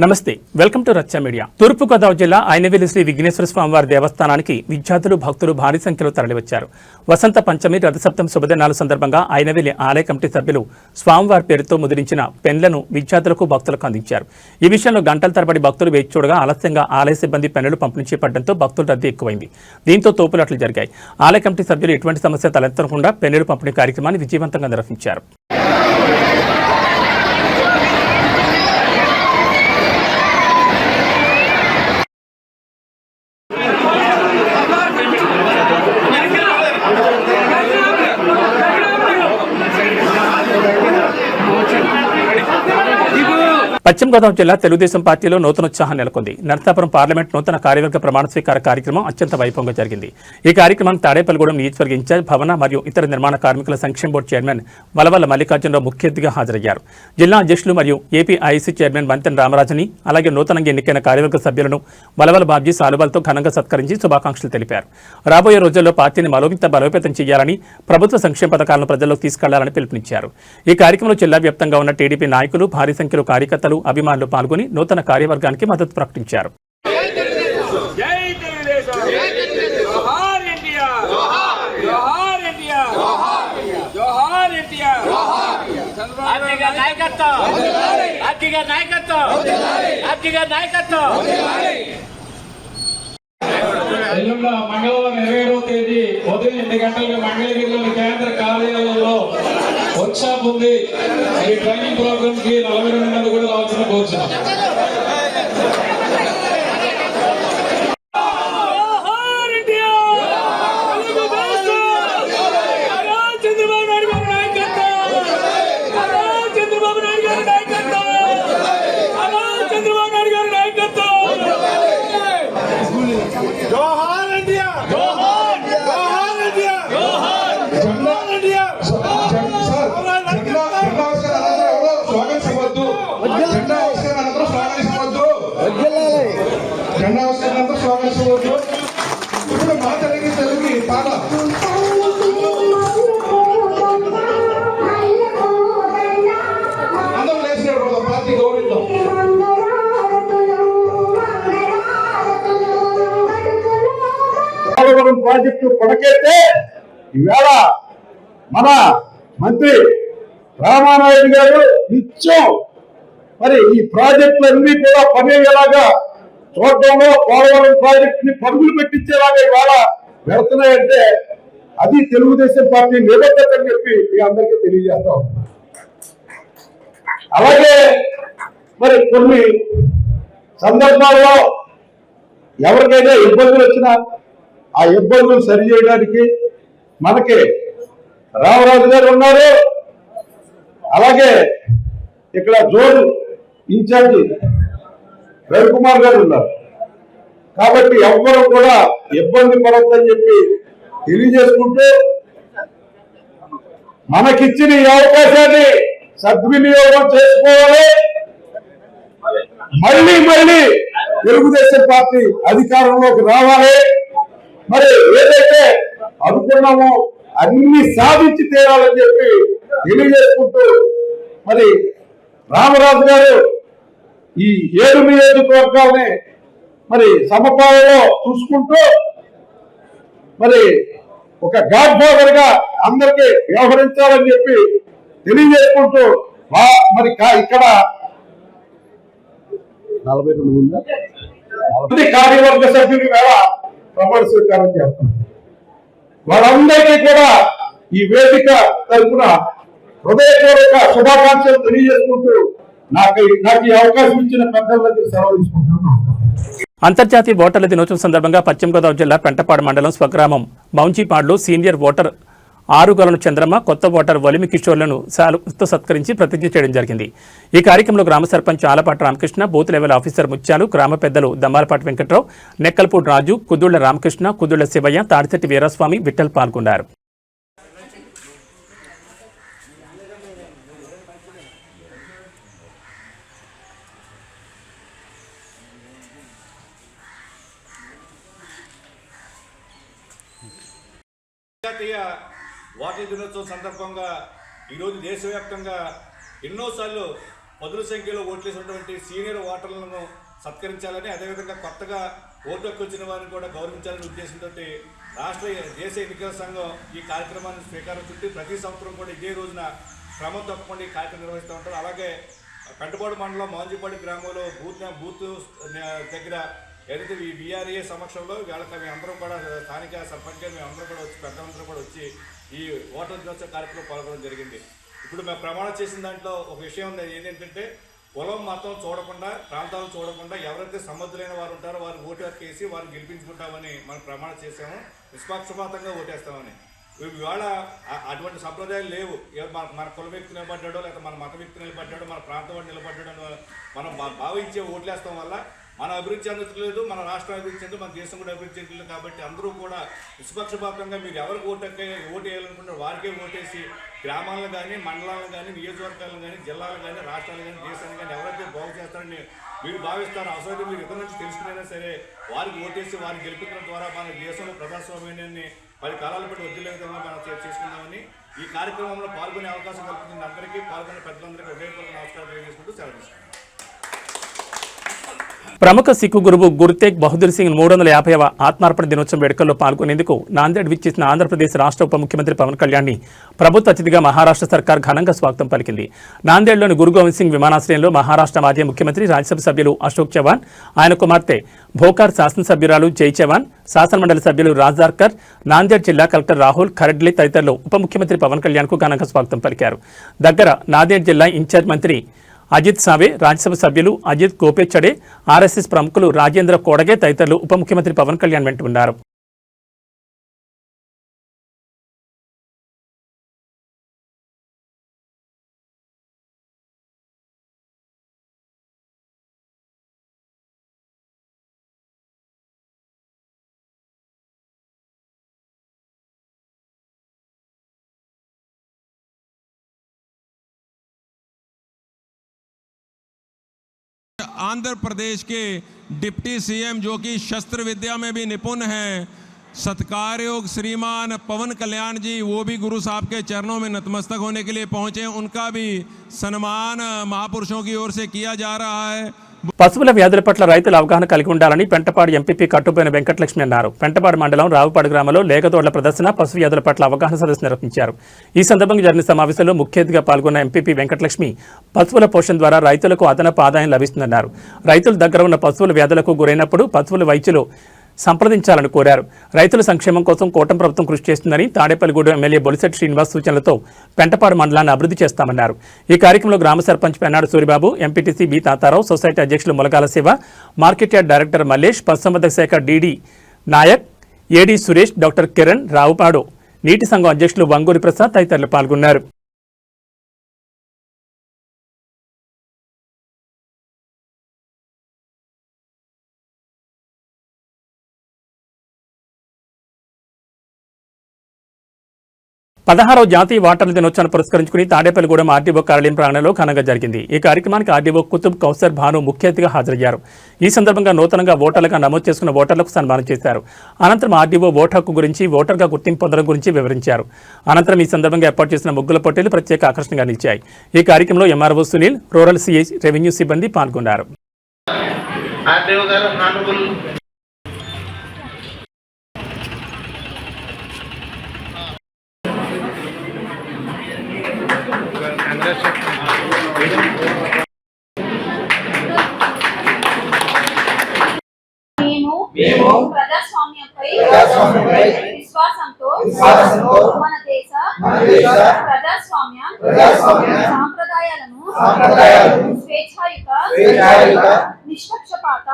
నమస్తే, welcome to రచ్చ media. తూర్పుగోదావరి జిల్లా ఐనవేలి శ్రీ విఘ్నేశ్వర స్వామివారి దేవస్థానానికి విద్యార్థులు భక్తులు భారీ సంఖ్యలో తరలివచ్చారు. వసంత పంచమి రథసప్తమి శుభదినాల సందర్భంగా ఐనవేలి ఆలయ కమిటీ సభ్యులు స్వామివారి పేరుతో ముద్రించిన పెన్లను విద్యార్థులకు భక్తులకు అందించారు. ఈ విషయంలో గంటల తరబడి భక్తులు వేచి చూడగా ఆలస్యంగా ఆలయ సిబ్బంది పెన్నులు పంపిణీ చేపట్టడంతో భక్తుల రద్దీ ఎక్కువైంది. దీంతో తోపులాటలు జరిగాయి. ఆలయ కమిటీ సభ్యులు ఎటువంటి సమస్య తలెత్తకుండా పెన్నులు పంపిణీ కార్యక్రమాన్ని విజయవంతంగా నిర్వహించారు. పశ్చిమ గోదావరి జిల్లా తెలుగుదేశం పార్టీలో నూతనోత్సాహం నెలకొంది. నరసాపురం పార్లమెంట్ నూతన కార్యవర్గ ప్రమాణ స్వీకార కార్యక్రమం అత్యంత వైభవంగా జరిగింది. ఈ కార్యక్రమం తాడేపల్లిగూడెం నియోజకవర్గ ఇన్ఛార్జ్ భవన మరియు ఇతర నిర్మాణ కార్మికుల సంక్షేమ బోర్డు చైర్మన్ వలవల్ల మల్లికార్జునరావు ముఖ్య అతిథిగా హాజరయ్యారు. జిల్లా అధ్యక్షులు మరియు ఏపీఐసీ చైర్మన్ మంతెన రామరాజుని, అలాగే నూతనంగా ఎన్నికైన కార్యవర్గ సభ్యులను వలవల్ల బాబ్జీ సాలువాలతో ఘనంగా సత్కరించి శుభాకాంక్షలు తెలిపారు. రాబోయే రోజుల్లో పార్టీని మరింత బలోపేతం చేయాలని, ప్రభుత్వ సంక్షేమ పథకాలను ప్రజల్లోకి తీసుకెళ్లాలని పిలుపునిచ్చారు. ఈ కార్యక్రమంలో జిల్లా వ్యాప్తంగా ఉన్న టీడీపీ నాయకులు, భారీ సంఖ్యలో కార్యకర్తలు, అభిమానులు పాల్గొని నూతన కార్యవర్గానికి మద్దతు ప్రకటించారు. మంగళవారం 27వ తేదీ ఉదయం 8 గంటలకు మంగళగిరిలోని కేంద్ర కార్యాలయంలో వర్క్షాప్ ఉంది. ఈ ట్రైనింగ్ ప్రోగ్రామ్ కి 42 మంది కూడా రావాల్సిన కోరుచున్నాం. ఇప్పుడు మాట్లాడే తెలుగు పాట అందరూ లేచినప్పుడు పార్టీ గౌరవిద్దాం. పోలవరం ప్రాజెక్టు కొనకైతే ఈవేళ మన మంత్రి రామానాయుడు గారు నిత్యం మరి ఈ ప్రాజెక్టులన్నీ కూడా పనిచేలాగా చూడటంలో పోలవరం ప్రాజెక్ట్ ని పరుగులు పెట్టించేలాగా ఇవాళ వెళుతున్నాయంటే అది తెలుగుదేశం పార్టీ నిబద్ధత అని చెప్పి మీ అందరికీ తెలియజేస్తాం. అలాగే మరి కొన్ని సందర్భాల్లో ఎవరికైనా ఇబ్బందులు వచ్చినా ఆ ఇబ్బందులు సరి చేయడానికి మనకి రామరాజు గారు ఉన్నారు. అలాగే ఇక్కడ జోన్ ఇన్ఛార్జి రవికుమార్ గారు ఉన్నారు. కాబట్టి ఎవ్వరూ కూడా ఇబ్బంది పడొద్దని చెప్పి తెలియజేసుకుంటూ మనకిచ్చిన ఈ అవకాశాన్ని సద్వినియోగం చేసుకోవాలి. మళ్ళీ మళ్ళీ తెలుగుదేశం పార్టీ అధికారంలోకి రావాలి. మరి ఏదైతే అనుకున్నామో అన్ని సాధించి తీరాలని చెప్పి తెలియజేసుకుంటూ మరి రామరాజు గారు ఈ 7 నియోజకవర్గాలని మరి సమపాలలో చూసుకుంటూ మరి ఒక గాడ్ ఫాదర్ గా అందరికీ వ్యవహరించాలని చెప్పి తెలియజేసుకుంటూ మరి ఇక్కడ 42 కార్యవర్గ సభ్యులు వేళ ప్రమాణ స్వీకారం చేస్తున్నారు. వాళ్ళందరికీ కూడా ఈ వేదిక తరఫున హృదయపూర్వక శుభాకాంక్షలు తెలియజేసుకుంటూ నాకు ఈ అవకాశం ఇచ్చిన పెద్దలందరికీ సెలవు తీసుకుంటున్నాను. అంతర్జాతీయ ఓటర్ల దినోత్సవం సందర్భంగా పశ్చిమ గోదావరి జిల్లా పెంటపాడు మండలం స్వగ్రామం బౌంచీపాడులో సీనియర్ ఓటర్ ఆరుగొలను చంద్రమ్మ, కొత్త ఓటర్ వలిమి కిషోర్లను శాలుతో సత్కరించి ప్రతిజ్ఞ చేయడం జరిగింది. ఈ కార్యక్రమంలో గ్రామ sarpanch Alapati Ramakrishna, booth level officer ముత్యాలు, గ్రామ పెద్దలు దమ్మాలపాటి వెంకట్రావు, నెక్కల్పూడి రాజు, కుదుళ్ల రామకృష్ణ, కుదుళ్ల శివయ్య, తాడిశెట్టి వీరస్వామి, విఠల్ పాల్గొన్నారు. జాతీయ ఓటర్ల దినోత్సవం సందర్భంగా ఈరోజు దేశవ్యాప్తంగా ఎన్నోసార్లు పదుల సంఖ్యలో ఓట్లేసినటువంటి సీనియర్ ఓటర్లను సత్కరించాలని, అదేవిధంగా కొత్తగా ఓటు హక్కు వచ్చిన వారిని కూడా గౌరవించాలనే ఉద్దేశంతో రాష్ట్ర దేశ ఎన్నికల సంఘం ఈ కార్యక్రమాన్ని స్వీకారం చుట్టి ప్రతి సంవత్సరం కూడా ఇదే రోజున క్రమం తప్పకుండా ఈ కార్యక్రమం నిర్వహిస్తూ ఉంటారు. అలాగే పెంటపాడు మండలం మోంజిపాడు గ్రామంలో బూత్ దగ్గర ఏదైతే ఈ వీఆర్ఏ సమక్షంలో వీళ్ళకి మేము అందరం కూడా స్థానిక సర్పంచ్ మేము అందరం కూడా వచ్చి పెద్దలందరూ కూడా వచ్చి ఈ ఓటర్ దినోత్సవ కార్యక్రమం పాల్గొనడం జరిగింది. ఇప్పుడు మేము ప్రమాణం చేసిన దాంట్లో ఒక విషయం ఉంది, ఏంటంటే కులం మతం చూడకుండా, ప్రాంతాలు చూడకుండా ఎవరైతే సమర్థులైన వారు ఉంటారో వారు ఓటు హక్కు వేసి వారిని గెలిపించుకుంటామని మనం ప్రమాణం చేసాము. నిష్పక్షపాతంగా ఓటేస్తామని. ఇవాళ అటువంటి సంప్రదాయాలు లేవు. మన కుల వ్యక్తి నిలబడ్డాడో లేదా మన మత వ్యక్తి నిలబడ్డాడో మన ప్రాంతం వాడు నిలబడ్డాడో మనం భావించే ఓట్లేస్తాం వల్ల మన అభివృద్ధి చెందట్లేదు, మన రాష్ట్రం అభివృద్ధి చెందు, మన దేశం కూడా అభివృద్ధి చెందలేదు. కాబట్టి అందరూ కూడా నిష్పక్షపాతంగా మీరు ఎవరికి ఓటు వేయాలనుకుంటారో వారికే ఓటేసి గ్రామాలను కానీ, మండలాలను కానీ, నియోజకవర్గాలను కానీ, జిల్లాలు కానీ, రాష్ట్రాలు కానీ, దేశాన్ని కానీ ఎవరైతే బాగు చేస్తారని మీరు భావిస్తారో, అవసరం మీరు ఇతరుల నుంచి తెలుసుకునేనా సరే వారికి ఓటేసి వారిని గెలిపించడం ద్వారా మన దేశంలో ప్రజాస్వామ్యాన్ని 10 కాలాల పాటు వదిలే విధంగా మనం చేసుకుందామని ఈ కార్యక్రమంలో పాల్గొనే అవకాశం కల్పించిన అందరికీ, పాల్గొనే పెద్దలందరికీ హృదయపూర్వక నమస్కారం తెలియజేసుకుంటూ సెలవు తీసుకుంటాం. ప్రముఖ సిక్కు గురువు గురు తేగ్ బహదూర్ సింగ్ 350వ ఆత్మార్పణ దినోత్సవం వేడుకల్లో పాల్గొనేందుకు నాందేడ్ విచ్చేసిన ఆంధ్రప్రదేశ్ రాష్ట్ర ఉప ముఖ్యమంత్రి పవన్ కళ్యాణ్ని ప్రభుత్వ అతిథిగా మహారాష్ట్ర సర్కార్ ఘనంగా స్వాగతం పలికింది. నాందేడ్లోని గురు గోవింద్ సింగ్ విమానాశ్రయంలో మహారాష్ట్ర మాజీ ముఖ్యమంత్రి, రాజ్యసభ సభ్యులు అశోక్ చవాన్, ఆయన కుమార్తె భోకార్ శాసనసభ్యురాలు జై చవాన్, శాసనమండలి సభ్యులు రాజార్కర్, నాందేడ్ జిల్లా కలెక్టర్ రాహుల్ ఖరెడ్లీ తదితరులు ఉప ముఖ్యమంత్రి పవన్ కళ్యాణ్కు ఘనంగా స్వాగతం పలికారు. దగ్గర నాందేడ్ జిల్లా ఇన్ఛార్జ్ మంత్రి అజిత్ సావే, రాజ్యసభ సభ్యులు అజిత్ గోపేచడే, ఆర్ఎస్ఎస్ ప్రముఖులు రాజేంద్ర కోడగే తదితరులు ఉప ముఖ్యమంత్రి పవన్ కళ్యాణ్ వెంట ఉన్నారు. आंध्र प्रदेश के डिप्टी सीएम जो कि शस्त्र विद्या में भी निपुण हैं, सत्कारयोग श्रीमान पवन कल्याण जी, वो भी गुरु साहब के चरणों में नतमस्तक होने के लिए पहुंचे। उनका भी सम्मान महापुरुषों की ओर से किया जा रहा है. పశువుల వ్యాధుల పట్ల రైతులు అవగాహన కలిగి ఉండాలని పెంటపాడు ఎంపీపీ కట్టుబోయిన వెంకటలక్ష్మి అన్నారు. పెంటపాడు మండలం రావుపాడు గ్రామంలో లేగదోడ్ల ప్రదర్శన, పశు వ్యాధుల పట్ల అవగాహన సదస్సు నిర్వహించారు. ఈ సందర్భంగా జరిగిన సమావేశంలో ముఖ్య అతిథిగా పాల్గొన్న ఎంపీపీ వెంకటలక్ష్మి పశువుల పోషణ ద్వారా రైతులకు అదనపు ఆదాయం లభిస్తుందన్నారు. రైతుల దగ్గర ఉన్న పశువుల వ్యాధులకు గురైనప్పుడు పశువుల వైద్యులు సంప్రదించాలని కోరారు. రైతుల సంక్షేమం కోసం కూటమి ప్రభుత్వం కృషి చేస్తుందని తాడేపల్లిగూడెం ఎమ్మెల్యే బొలిశెట్టి శ్రీనివాస్ సూచనలతో పెంటపాడు మండలాన్ని అభివృద్ధి చేస్తామన్నారు. ఈ కార్యక్రమంలో గ్రామ sarpanch Pennadu Suribabu, MPTC B Tatarao, society అధ్యక్షులు Mulagala Siva, market yard director Mallesh, పశుసంవర్ధక శాఖ DD Nayak, AD Suresh, doctor Kiran, Ravupadu నీటి సంఘం అధ్యక్షులు వంగూరి ప్రసాద్ తదితరులు పాల్గొన్నారు. పదహారవ జాతీయ ఓటర్ల దినోత్సవాన్ని పురస్కరించుకుని తాడేపల్లిగూడెం ఆర్డీఓ కార్యాలయం ప్రాంగణంలో ఘనంగా జరిగింది. ఈ కార్యక్రమానికి ఆర్డీఓ కుతుబ్ కౌసర్ భాను ముఖ్య అతిథిగా హాజరయ్యారు. ఈ సందర్భంగా నూతనంగా ఓటర్లుగా నమోదు చేసుకున్న ఓటర్లకు సన్మానం చేశారు. అనంతరం ఆర్డీఓ ఓటు హక్కు గురించి, ఓటర్గా గుర్తింపు పొందడం గురించి వివరించారు. అనంతరం ఈ సందర్భంగా ఏర్పాటు చేసిన ముగ్గుల పోటీలు ప్రత్యేక ఆకర్షణగా నిలిచాయి. ఈ కార్యక్రమంలో MRO Sunil, rural CI, revenue సిబ్బంది పాల్గొన్నారు. మేము ప్రజాస్వామ్యంపై విశ్వాసంతో మన దేశ ప్రజాస్వామ్య సాంప్రదాయాలను స్వేచ్ఛాయుత, నిష్పక్షపాత,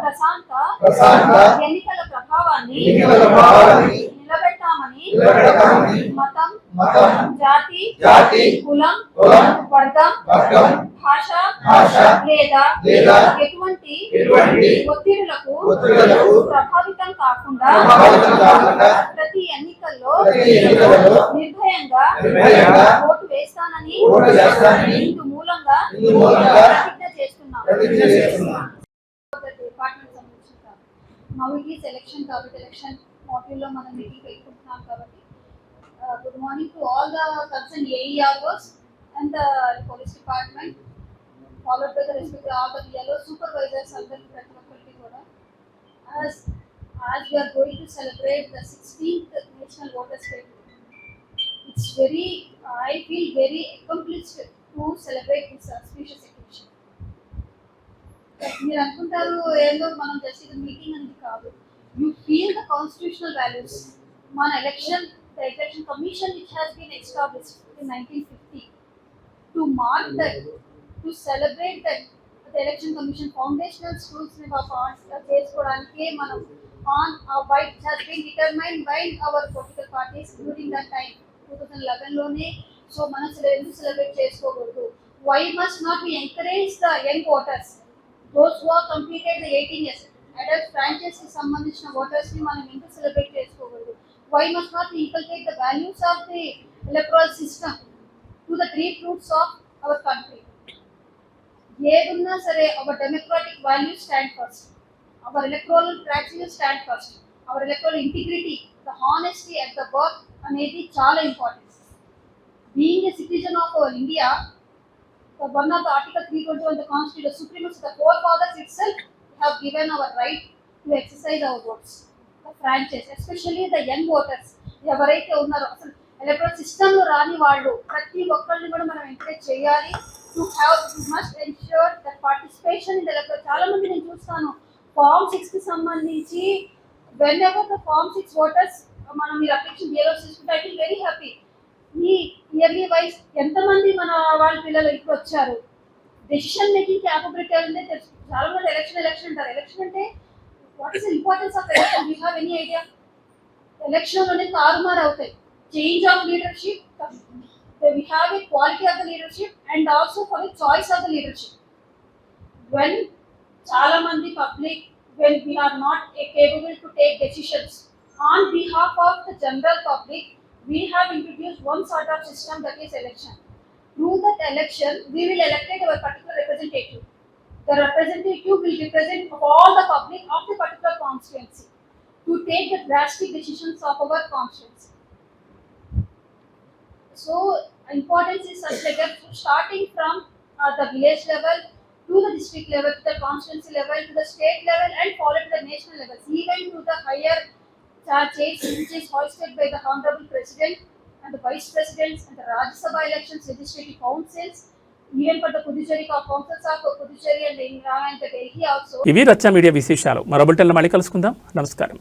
ప్రశాంత ఎన్నికల ప్రభావాన్ని నిలబెట్టామని మతం, జాతి, కులం, వర్గం, భాష లేదా ఎటువంటి ఒత్తిడులకు ప్రభావితం కాకుండా ప్రతి ఎన్నికల్లో నిర్భయంగా ఓటు వేస్తానని ఇందు మూలంగా ప్రతిజ్ఞ చేస్తున్నాం. డిపార్ట్మెంట్ సంబంధించిన మౌలికి సెలక్షన్ కాబట్టి ఎలక్షన్ మాడ్యూల్లో మనం మీటింగ్ పెట్టుకుంటున్నాం కాబట్టి good morning to all the concern AEROs and the police department, followed by the respective all the yellow supervisors under ప్రతి ఒక్కరికి కూడా as we are going to celebrate the 16th National Voters Day. It's very, I feel very accomplished to celebrate this auspicious occasion. మీరు అనుకుంటారు ఏదో మనం just ఇది meeting అనేది కాదు. You feel the constitutional values. మన the election commission which has been established in 1950 to mark that, to celebrate that the election commission foundational schools ని చేసుకోవడానికి మనం on why it has been determined by our political parties during that time 2011 లోనే. So మనం ఎందుకు celebrate చేసుకోకూడదు? Why must not we encourage the young voters, those who have completed the 18 years adult franchise కి సంబంధించిన voters ని మనం ఎందుకు celebrate చేసుకోకూడదు? Why must not we inculcate the values of the electoral system to the three fruits of our country? ఏదున్నా సరే our democratic values stand first, our electoral practices stand first, our electoral integrity, the honesty at the work అనేది చాలా important. Being a citizen of India, the one of the Article 321 the Constitution, the supremacy, the forefathers itself have given our right to exercise our votes, the franchise, especially the young voters. ఎవరైతే ఉన్నారో అసలు electoral system లో రాని వాళ్ళు ప్రతి ఒక్కరిని కూడా మనం ఎంకరేజ్ చేయాలి. To must ensure that participation in the electoral. చాలా మంది నేను చూస్తాను ఫార్మ్ 6 కి సంబంధించి whenever the form 6 voters మనం మీరు అప్లికేషన్ బిఏలో తీసుకుంటే ఐ ఫీల్ వెరీ హ్యాపీ. ఈ ఇయర్లీ వైజ్ ఎంతమంది మన వాళ్ళ పిల్లలు ఇప్పుడు వచ్చారు, డెసిషన్ మేకింగ్ క్యాపబిలిటీ అనేది తెలుసు. చాలా మంది ఎలక్షన్ అంటారు. ఎలక్షన్ అంటే what is the importance of election? You have any idea? Election లోనే తారుమారు అవుతాయి. Change of leadership, we have a quality of the leadership and also for the choice of the leadership. When చాలా మంది public, when we are not capable to take decisions on behalf of the general public, we have introduced one sort of system, that is election. Through that election we will elect our particular representative. The representative will represent all the public of the particular constituency to take the drastic decisions of our constituency. So importance is such like that, starting from the village level to the district level, to the constituency level, to the state level, and followed to the national level, even to the higher charge which is hoisted by the Honorable President and the Vice Presidents and the Rajya Sabha elections, legislative councils, even for the Puducherry councils of Puducherry and Indira and the Delhi also. ఇవి రచ్చ media విశేషాలు. మరో బులెటిన్లో మళ్ళీ కలుసుకుందాం. నమస్కారం.